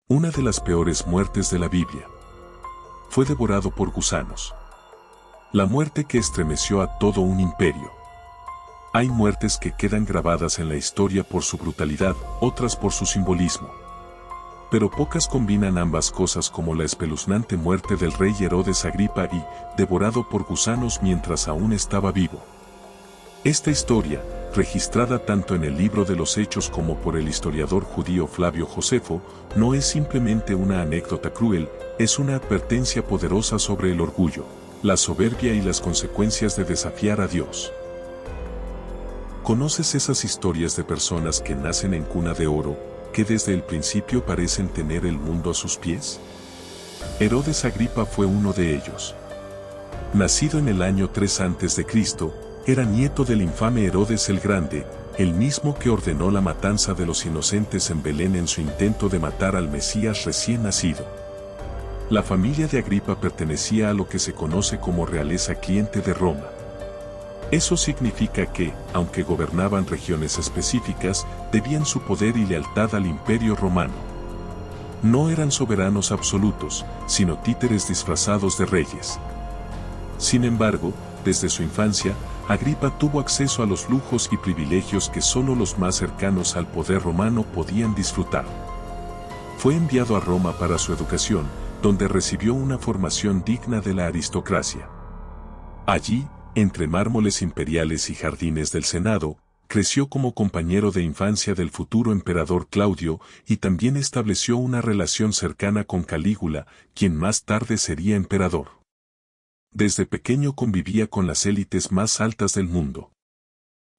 Una de las peores muertes de la Biblia. Fue devorado por gusanos. La muerte que estremeció a todo un imperio. Hay muertes que quedan grabadas en la historia por su brutalidad, otras por su simbolismo. Pero pocas combinan ambas cosas, como la espeluznante muerte del rey Herodes Agripa y, devorado por gusanos mientras aún estaba vivo. Esta historia, registrada tanto en el libro de los Hechos como por el historiador judío Flavio Josefo, no es simplemente una anécdota cruel, es una advertencia poderosa sobre el orgullo, la soberbia y las consecuencias de desafiar a Dios. ¿Conoces esas historias de personas que nacen en cuna de oro, que desde el principio parecen tener el mundo a sus pies? Herodes Agripa fue uno de ellos. Nacido en el año 3 a.C., era nieto del infame Herodes el Grande, el mismo que ordenó la matanza de los inocentes en Belén en su intento de matar al Mesías recién nacido. La familia de Agripa pertenecía a lo que se conoce como realeza cliente de Roma. Eso significa que, aunque gobernaban regiones específicas, debían su poder y lealtad al Imperio Romano. No eran soberanos absolutos, sino títeres disfrazados de reyes. Sin embargo, desde su infancia, Agripa tuvo acceso a los lujos y privilegios que solo los más cercanos al poder romano podían disfrutar. Fue enviado a Roma para su educación, donde recibió una formación digna de la aristocracia. Allí, entre mármoles imperiales y jardines del Senado, creció como compañero de infancia del futuro emperador Claudio y también estableció una relación cercana con Calígula, quien más tarde sería emperador. Desde pequeño convivía con las élites más altas del mundo.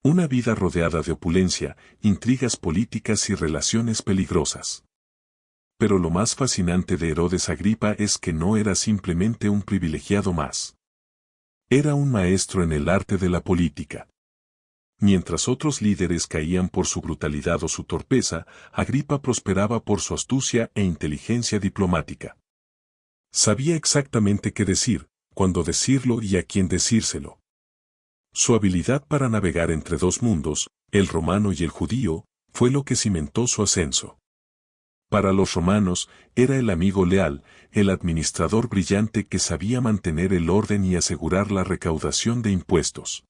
Una vida rodeada de opulencia, intrigas políticas y relaciones peligrosas. Pero lo más fascinante de Herodes Agripa es que no era simplemente un privilegiado más. Era un maestro en el arte de la política. Mientras otros líderes caían por su brutalidad o su torpeza, Agripa prosperaba por su astucia e inteligencia diplomática. Sabía exactamente qué decir, cuándo decirlo y a quién decírselo. Su habilidad para navegar entre dos mundos, el romano y el judío, fue lo que cimentó su ascenso. Para los romanos, era el amigo leal, el administrador brillante que sabía mantener el orden y asegurar la recaudación de impuestos.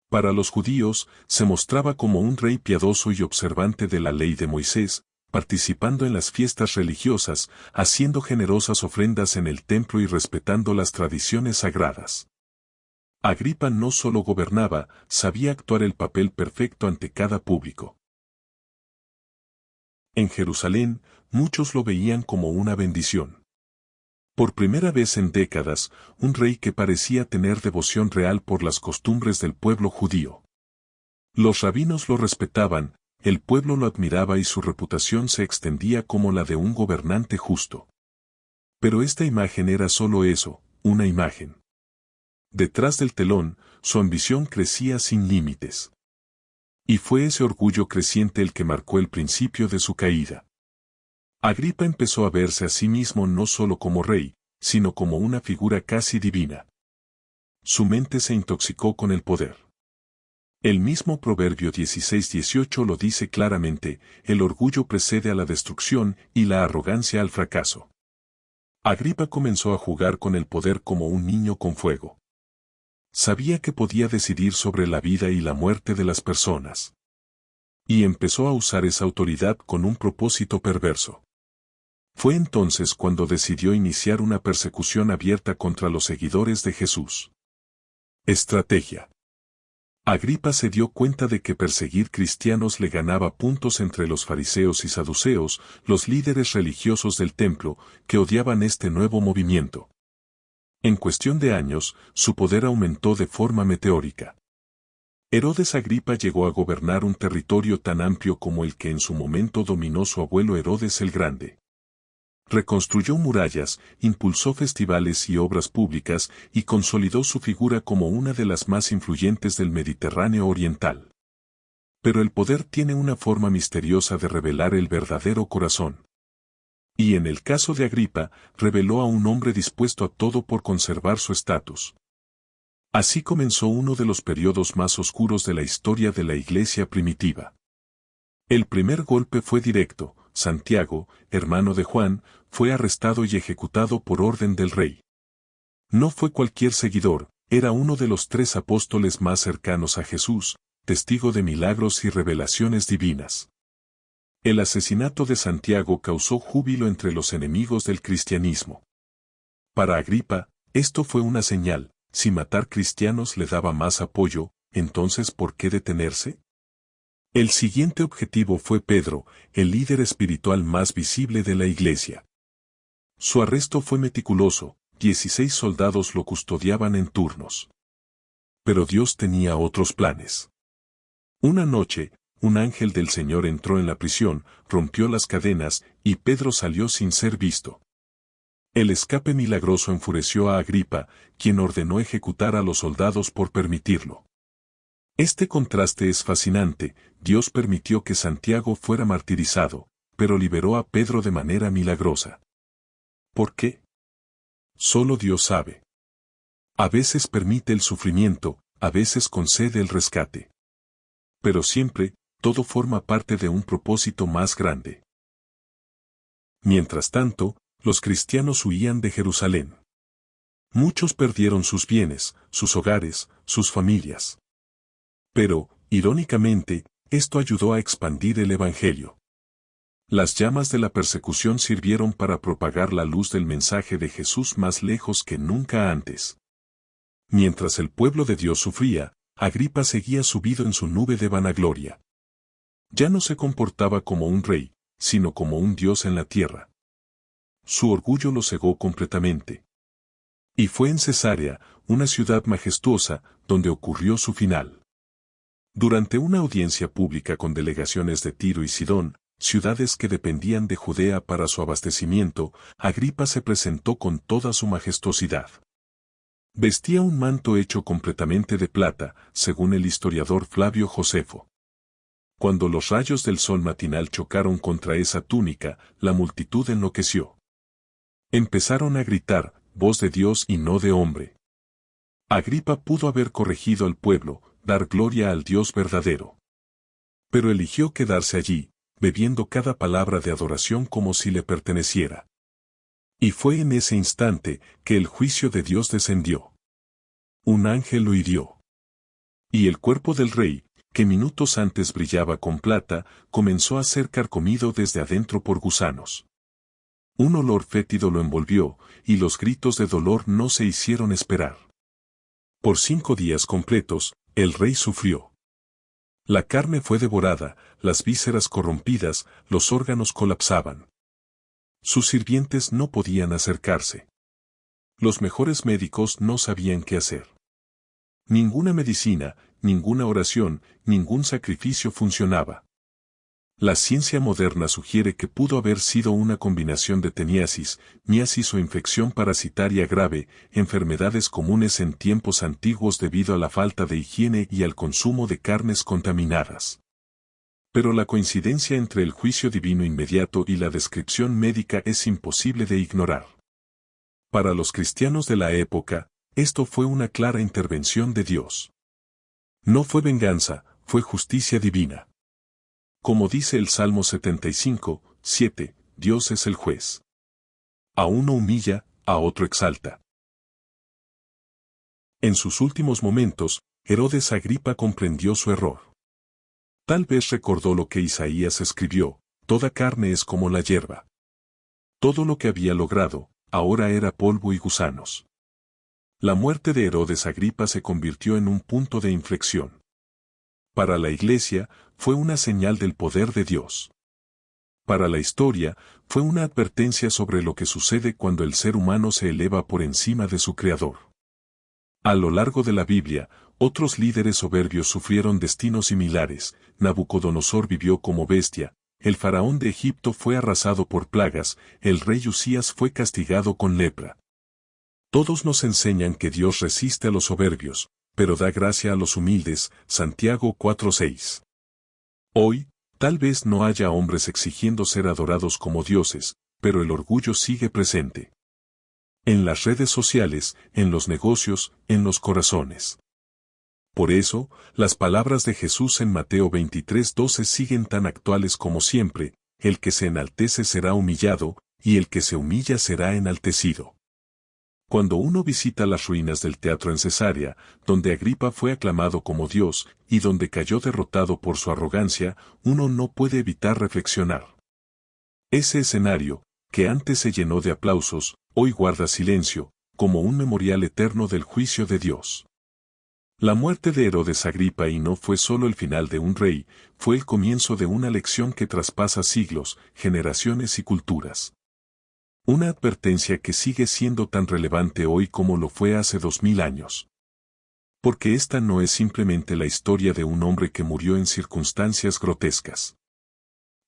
Para los judíos, se mostraba como un rey piadoso y observante de la ley de Moisés, participando en las fiestas religiosas, haciendo generosas ofrendas en el templo y respetando las tradiciones sagradas. Agripa no solo gobernaba, sabía actuar el papel perfecto ante cada público. En Jerusalén, muchos lo veían como una bendición. Por primera vez en décadas, un rey que parecía tener devoción real por las costumbres del pueblo judío. Los rabinos lo respetaban, el pueblo lo admiraba y su reputación se extendía como la de un gobernante justo. Pero esta imagen era solo eso, una imagen. Detrás del telón, su ambición crecía sin límites. Y fue ese orgullo creciente el que marcó el principio de su caída. Agripa empezó a verse a sí mismo no solo como rey, sino como una figura casi divina. Su mente se intoxicó con el poder. El mismo Proverbio 16:18 lo dice claramente: el orgullo precede a la destrucción y la arrogancia al fracaso. Agripa comenzó a jugar con el poder como un niño con fuego. Sabía que podía decidir sobre la vida y la muerte de las personas. Y empezó a usar esa autoridad con un propósito perverso. Fue entonces cuando decidió iniciar una persecución abierta contra los seguidores de Jesús. Estrategia. Agripa se dio cuenta de que perseguir cristianos le ganaba puntos entre los fariseos y saduceos, los líderes religiosos del templo, que odiaban este nuevo movimiento. En cuestión de años, su poder aumentó de forma meteórica. Herodes Agripa llegó a gobernar un territorio tan amplio como el que en su momento dominó su abuelo Herodes el Grande. Reconstruyó murallas, impulsó festivales y obras públicas y consolidó su figura como una de las más influyentes del Mediterráneo oriental. Pero el poder tiene una forma misteriosa de revelar el verdadero corazón. Y en el caso de Agripa, reveló a un hombre dispuesto a todo por conservar su estatus. Así comenzó uno de los periodos más oscuros de la historia de la Iglesia primitiva. El primer golpe fue directo: Santiago, hermano de Juan, fue arrestado y ejecutado por orden del rey. No fue cualquier seguidor, era uno de los 3 apóstoles más cercanos a Jesús, testigo de milagros y revelaciones divinas. El asesinato de Santiago causó júbilo entre los enemigos del cristianismo. Para Agripa, esto fue una señal: si matar cristianos le daba más apoyo, entonces ¿por qué detenerse? El siguiente objetivo fue Pedro, el líder espiritual más visible de la iglesia. Su arresto fue meticuloso, 16 soldados lo custodiaban en turnos. Pero Dios tenía otros planes. Una noche, un ángel del Señor entró en la prisión, rompió las cadenas, y Pedro salió sin ser visto. El escape milagroso enfureció a Agripa, quien ordenó ejecutar a los soldados por permitirlo. Este contraste es fascinante: Dios permitió que Santiago fuera martirizado, pero liberó a Pedro de manera milagrosa. ¿Por qué? Solo Dios sabe. A veces permite el sufrimiento, a veces concede el rescate. Pero siempre, todo forma parte de un propósito más grande. Mientras tanto, los cristianos huían de Jerusalén. Muchos perdieron sus bienes, sus hogares, sus familias. Pero, irónicamente, esto ayudó a expandir el Evangelio. Las llamas de la persecución sirvieron para propagar la luz del mensaje de Jesús más lejos que nunca antes. Mientras el pueblo de Dios sufría, Agripa seguía subido en su nube de vanagloria. Ya no se comportaba como un rey, sino como un dios en la tierra. Su orgullo lo cegó completamente. Y fue en Cesarea, una ciudad majestuosa, donde ocurrió su final. Durante una audiencia pública con delegaciones de Tiro y Sidón, ciudades que dependían de Judea para su abastecimiento, Agripa se presentó con toda su majestuosidad. Vestía un manto hecho completamente de plata, según el historiador Flavio Josefo. Cuando los rayos del sol matinal chocaron contra esa túnica, la multitud enloqueció. Empezaron a gritar: voz de Dios y no de hombre. Agripa pudo haber corregido al pueblo, dar gloria al Dios verdadero. Pero eligió quedarse allí, bebiendo cada palabra de adoración como si le perteneciera. Y fue en ese instante que el juicio de Dios descendió. Un ángel lo hirió. Y el cuerpo del rey, que minutos antes brillaba con plata, comenzó a ser carcomido desde adentro por gusanos. Un olor fétido lo envolvió, y los gritos de dolor no se hicieron esperar. Por 5 días completos, el rey sufrió. La carne fue devorada, las vísceras corrompidas, los órganos colapsaban. Sus sirvientes no podían acercarse. Los mejores médicos no sabían qué hacer. Ninguna medicina, ninguna oración, ningún sacrificio funcionaba. La ciencia moderna sugiere que pudo haber sido una combinación de teniasis, miasis o infección parasitaria grave, enfermedades comunes en tiempos antiguos debido a la falta de higiene y al consumo de carnes contaminadas. Pero la coincidencia entre el juicio divino inmediato y la descripción médica es imposible de ignorar. Para los cristianos de la época, esto fue una clara intervención de Dios. No fue venganza, fue justicia divina. Como dice el Salmo 75, 7, Dios es el juez. A uno humilla, a otro exalta. En sus últimos momentos, Herodes Agripa comprendió su error. Tal vez recordó lo que Isaías escribió: toda carne es como la hierba. Todo lo que había logrado, ahora era polvo y gusanos. La muerte de Herodes Agripa se convirtió en un punto de inflexión. Para la Iglesia, fue una señal del poder de Dios. Para la historia, fue una advertencia sobre lo que sucede cuando el ser humano se eleva por encima de su Creador. A lo largo de la Biblia, otros líderes soberbios sufrieron destinos similares. Nabucodonosor vivió como bestia, el faraón de Egipto fue arrasado por plagas, el rey Usías fue castigado con lepra. Todos nos enseñan que Dios resiste a los soberbios, pero da gracia a los humildes. Santiago 4:6. Hoy, tal vez no haya hombres exigiendo ser adorados como dioses, pero el orgullo sigue presente. En las redes sociales, en los negocios, en los corazones. Por eso, las palabras de Jesús en Mateo 23:12 siguen tan actuales como siempre: el que se enaltece será humillado, y el que se humilla será enaltecido. Cuando uno visita las ruinas del teatro en Cesarea, donde Agripa fue aclamado como Dios, y donde cayó derrotado por su arrogancia, uno no puede evitar reflexionar. Ese escenario, que antes se llenó de aplausos, hoy guarda silencio, como un memorial eterno del juicio de Dios. La muerte de Herodes Agripa y no fue solo el final de un rey, fue el comienzo de una lección que traspasa siglos, generaciones y culturas. Una advertencia que sigue siendo tan relevante hoy como lo fue hace 2000 años. Porque esta no es simplemente la historia de un hombre que murió en circunstancias grotescas.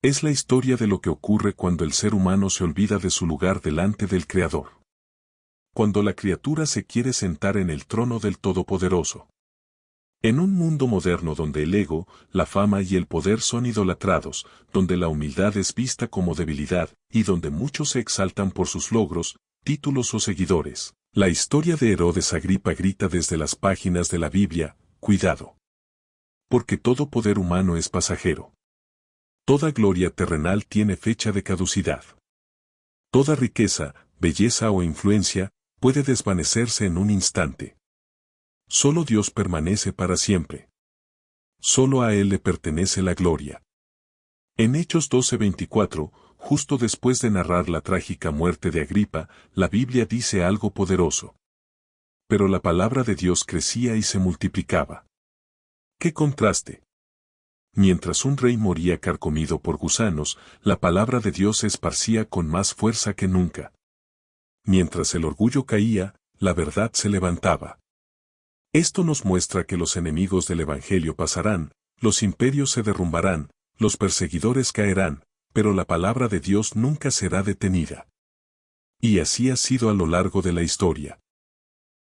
Es la historia de lo que ocurre cuando el ser humano se olvida de su lugar delante del Creador. Cuando la criatura se quiere sentar en el trono del Todopoderoso. En un mundo moderno donde el ego, la fama y el poder son idolatrados, donde la humildad es vista como debilidad, y donde muchos se exaltan por sus logros, títulos o seguidores, la historia de Herodes Agripa grita desde las páginas de la Biblia: cuidado. Porque todo poder humano es pasajero. Toda gloria terrenal tiene fecha de caducidad. Toda riqueza, belleza o influencia puede desvanecerse en un instante. Solo Dios permanece para siempre. Solo a Él le pertenece la gloria. En Hechos 12:24, justo después de narrar la trágica muerte de Agripa, la Biblia dice algo poderoso. Pero la palabra de Dios crecía y se multiplicaba. ¡Qué contraste! Mientras un rey moría carcomido por gusanos, la palabra de Dios se esparcía con más fuerza que nunca. Mientras el orgullo caía, la verdad se levantaba. Esto nos muestra que los enemigos del Evangelio pasarán, los imperios se derrumbarán, los perseguidores caerán, pero la palabra de Dios nunca será detenida. Y así ha sido a lo largo de la historia.